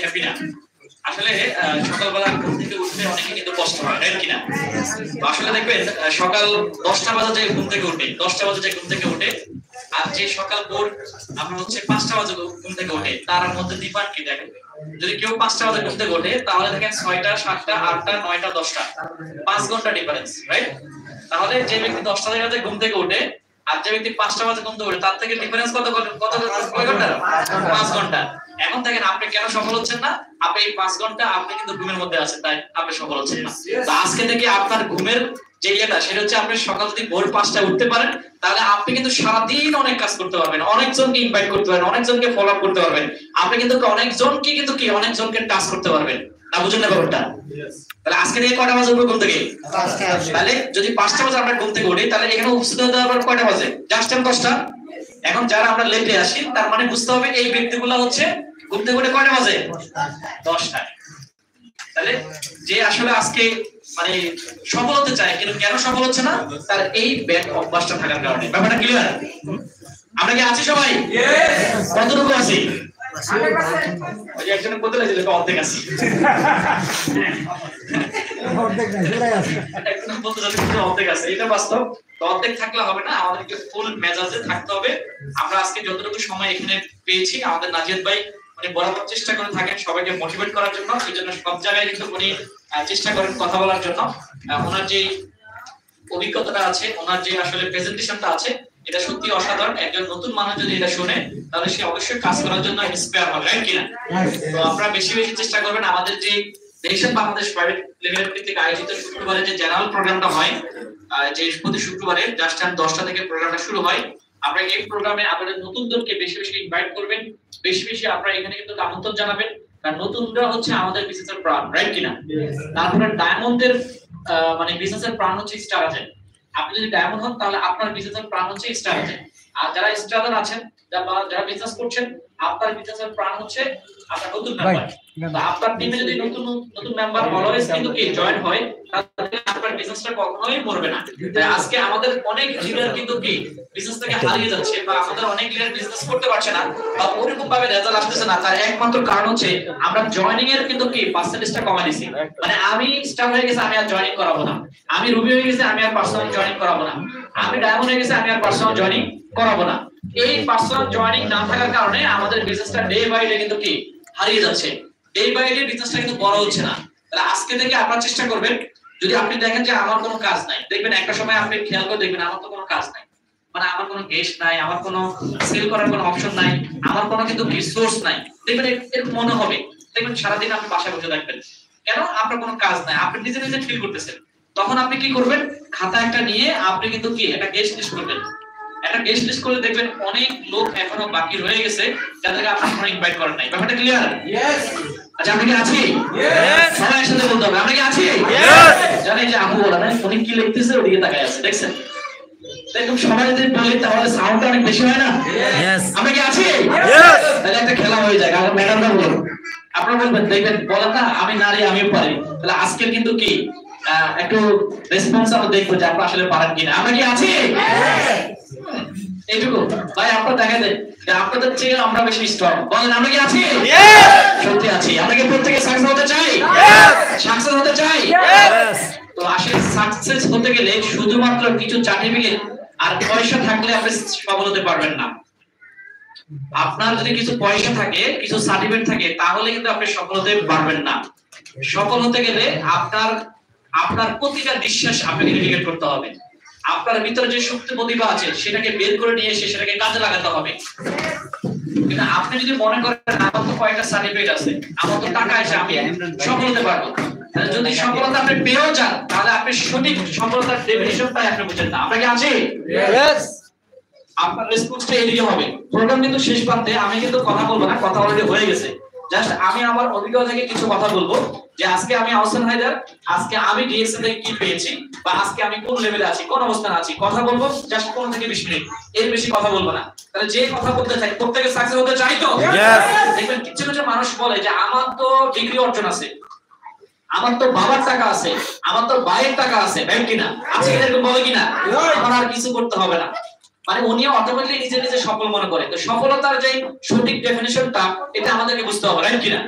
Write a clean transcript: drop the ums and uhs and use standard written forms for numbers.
Happy না আসলে সকালবেলা ঘুম থেকে উঠতে অনেকে কিন্তু কষ্ট হয় তাই কিনা আসলে দেখবেন সকাল 10টা বাজে যে ঘুম থেকে উঠে 10টা বাজে যে ঘুম থেকে উঠে আর যে সকাল ভোর আমরা হচ্ছে 5টা বাজে ঘুম থেকে উঠে তার মধ্যে ডিফারেন্ট কি দেখেন যদি কেউ 5টা বাজে ঘুম থেকে ওঠে তাহলে দেখেন 6টা 7টা 8টা 9টা 10টা 5 ঘন্টা ডিফারেন্স রাইট তাহলে যে ব্যক্তি 10টা বাজে ঘুম থেকে ওঠে আর যে ব্যক্তি 5টা বাজে ঘুম থেকে ওঠে তার থেকে ডিফারেন্স কত কয় ঘন্টা 5 ঘন্টা এখন দেখেন আপনি কেন সফল হচ্ছেন না আপনি এই 5 ঘন্টা আপনি কিন্তু ঘুমের মধ্যে আছেন তাই আপনি সফল হচ্ছেন না তো আজকে থেকে আপনার ঘুমের যে ইয়েটা সেটা হচ্ছে আপনি সকাল যদি ভোর 5টায় উঠতে পারেন তাহলে আপনি কিন্তু সারা দিন অনেক কাজ করতে পারবেন অনেকজনকে ইনভাইট করতে পারবেন অনেকজনকে ফলো আপ করতে পারবেন আপনি কিন্তু অনেকজনকে টাচ করতে পারবেন না বুঝেন না ব্যাপারটা তাহলে আজকে থেকে কয়টা বাজে উঠবো ঘুম থেকে 5টা তাহলে যদি 5টা বাজে আমরা ঘুম থেকে উঠি তাহলে এখানে উপস্থিত হতে হবে কয়টা বাজে জাস্ট 10টা এখন যারা আমরা লেটে আসি তার মানে বুঝতে হবে এই ব্যক্তিগুলো হচ্ছে ঘুম থেকে উঠে কয়টা বাজে 10টা তাহলে যে আসলে আজকে মানে সফল হতে চায় কিন্তু কেন সফল হচ্ছে না তার এই ব্যাড অভ্যাসটা থাকার কারণে ব্যাপারটা ক্লিয়ার আমরা কি আছি সবাই কতটুকু আছি ওই একজন বলতে লাগছিল অর্ধেক আছি অর্ধেক নাই পুরাই আছে একজন বলতে লাগছিল অর্ধেক আছে এটা বাস্তব তো অর্ধেক থাকলে হবে না আমাদেরকে ফুল মেজাজে থাকতে হবে আমরা আজকে যতটুকু সময় এখানে পেয়েছি আমাদের নাজিয়াত ভাই মানে বরাবর চেষ্টা করে থাকেন সবাইকে মোটিভেট করার জন্য এইজন্য সব জায়গায় কিন্তু উনি চেষ্টা করেন কথা বলার জন্য ওনার যে অভিজ্ঞতাটা আছে ওনার যে আসলে প্রেজেন্টেশনটা আছে এটা সত্যি অসাধারণ একজন নতুন মানুষ যদি এটা শুনে তাহলে সে অবশ্যই কাজ করার জন্য ইন্সপায়ার হবে রাইট কিনা তো আপনারা বেশি বেশি চেষ্টা করবেন আমাদের যে দেশের বাংলাদেশ প্রাইভেট লিমিটেড থেকে আয়োজিত শুক্রবারে যে জেনারেল প্রোগ্রামটা হয় যে প্রতি শুক্রবারে জাস্ট 10টা থেকে প্রোগ্রামটা শুরু হয় আপনারা এই প্রোগ্রামে আপনাদের নতুনদেরকে বেশি বেশি ইনভাইট করবেন বেশি বেশি আপনারা এখানে কিন্তু আমন্ত্রণ জানাবেন কারণ নতুনরা হচ্ছে আমাদের বিজনেসের প্রাণ রাইট কিনা তারপরে ডায়মন্ডের মানে বিজনেসের প্রাণ হচ্ছে স্টার এজেন্ট আপনি যদি ডায়মন্ড হন তাহলে আপনার বিজনেসের প্রাণ হচ্ছে স্টার এজেন্ট আর যারা স্টার আছেন যারা বিজনেস করছেন আপনার বিজনেসের প্রাণ হচ্ছে আপনার নতুন মেম্বার তো আপনার টিমে যদি নতুন মেম্বার অলওয়েজ কিন্তু কি জয়েন হয় তাহলে আপনার বিজনেসটা কখনোই মরবে না আজকে আমাদের অনেক লিডার কিন্তু কি বিজনেস থেকে হারিয়ে যাচ্ছে বা আমাদের অনেক লিডার বিজনেস করতে পারছে না বা ওরকম ভাবে রেজাল্ট আসছে না তার একমাত্র কারণ হচ্ছে আমরা জয়েনিং এর কিন্তু কি পার্সেন্টেজটা কমাই দিছি মানে আমি স্টার হয়ে গেছে আমি আর জয়েনিং করাবো না আমি রুবি হয়ে গেছে আমি আর পার্সোনাল জয়েনিং করাবো না আমি ডায়মন্ড হয়ে গেছে আমি আর পার্সোনাল জয়েনিং করাবো না এই পার্সোনাল জয়েনিং না থাকার কারণে আমাদের বিজনেসটা ডে বাই ডে কিন্তু কি হারিয়ে যাচ্ছে ডে বাই ডে বিজনেসটা কিন্তু বড় হচ্ছে না তাহলে আজকে থেকে আপনারা চেষ্টা করবেন যদি আপনি দেখেন যে আমার কোনো কাজ নাই দেখবেন একটা সময় আপনি খেয়াল করে দেখবেন আমার তো কোনো কাজ নাই মানে আমার কোনো গেস্ট নাই আমার কোনো সেল করার কোনো অপশন নাই আমার কোনো কিন্তু রিসোর্স নাই দেখবেন এরকম মনে হবে দেখবেন সারাদিন আপনি বাসায় বসে থাকবেন কেন আপনার কোনো কাজ নাই আপনি নিজে নিজে ফিল করতেছেন তখন আপনি কি করবেন খাতা একটা নিয়ে আপনি কিন্তু কি একটা গেস্ট লিস্ট করবেন একটা গেস্ট লিস্ট করে দেখবেন অনেক লোক এখনো বাকি রয়ে গেছে যাদেরকে আপনি এখনো ইনভাইট করেন নাই ব্যাপারটা ক্লিয়ার ইয়েস আচ্ছা আমরা কি আছি ইয়েস সবাই একসাথে বলতে হবে আমরা কি আছি ইয়েস জানেন যে আপু বলা না উনি কি লিখতেছে ওদিকে তাকায় আছে দেখছেন দেখুন সবাই যদি বলে তাহলে সাউন্ডটা অনেক বেশি হয় না ইয়েস আমরা কি আছি ইয়েস তাহলে একটা খেলা হয়ে যায় আর ম্যাডামরা বলুন আপনারা বলবেন দেখবেন বলেন না আমি নারী আমিও পারি তাহলে আজকে কিন্তু কি একটু রেসপন্স আমরা দেখবো যে আপনারা আসলে পারেন কিনা আমরা কি আছি এইটুকু ভাই আপনারা দেখা দেন যে আপনাদের চেয়ে আমরা বেশি স্ট্রং বলেন আমরা কি আছি সত্যি আছি আমরা কি প্রত্যেকে সাকসেস হতে চাই সাকসেস হতে চাই তো আসলে সাকসেস হতে গেলে শুধুমাত্র কিছু সার্টিফিকেট আর পয়সা থাকলে আপনি সফল হতে পারবেন না আপনার যদি কিছু পয়সা থাকে কিছু সার্টিফিকেট থাকে তাহলে কিন্তু আপনি সফল হতে পারবেন না সফল হতে গেলে আপনার প্রতিটা বিশ্বাস আপনাকে ডেডিকেট করতে হবে আপনার ভিতরে যে শক্তি প্রতিভা আছে সেটাকে বের করে নিয়ে এসে সেটাকে কাজে লাগাতে হবে কিন্তু আপনি যদি মনে করেন আমার তো কয়েকটা সার্টিফিকেট আছে আমার তো টাকা আছে আমি সফল হতে পারবো তাহলে যদি সফলতা আপনি পেয়েও যান তাহলে আপনি সঠিক সফলতার ডেফিনিশনটাই আপনি বুঝেন না আমরা কি আছি ইয়েস আপনার রেসপন্সটা এদিকে হবে প্রোগ্রাম কিন্তু শেষ প্রান্তে আমি কিন্তু কথা বলবো না কথা অলরেডি হয়ে গেছে জাস্ট আমি আমার অভিজ্ঞতা থেকে কিছু কথা বলবো যে আজকে আমি আহসান হায়দার আজকে আমি ডিএক্সএ থেকে কি পেয়েছি বা আজকে আমি কোন লেভেলে আছি কোন অবস্থানে আছি কথা বলবো জাস্ট 15 থেকে 20 মিনিট এর বেশি কথা বলবো না তাহলে যে কথা বলতে চাই প্রত্যেকে সাকসেস হতে চাই তো দেখবেন কিছু কিছু মানুষ বলে যে আমার তো ডিগ্রি অর্জন আছে আমার তো বাবার টাকা আছে আমার তো ভাইয়ের টাকা আছে তাই কিনা আজকে এরকম বলে কিনা আমার আর কিছু করতে হবে না মানে উনি অটোমেটিক্যালি নিজে নিজে সফল মনে করে। তো সফলতার যে সঠিক ডেফিনিশনটা এটা আমাদেরকে বুঝতে হবে, রাইট কিনা?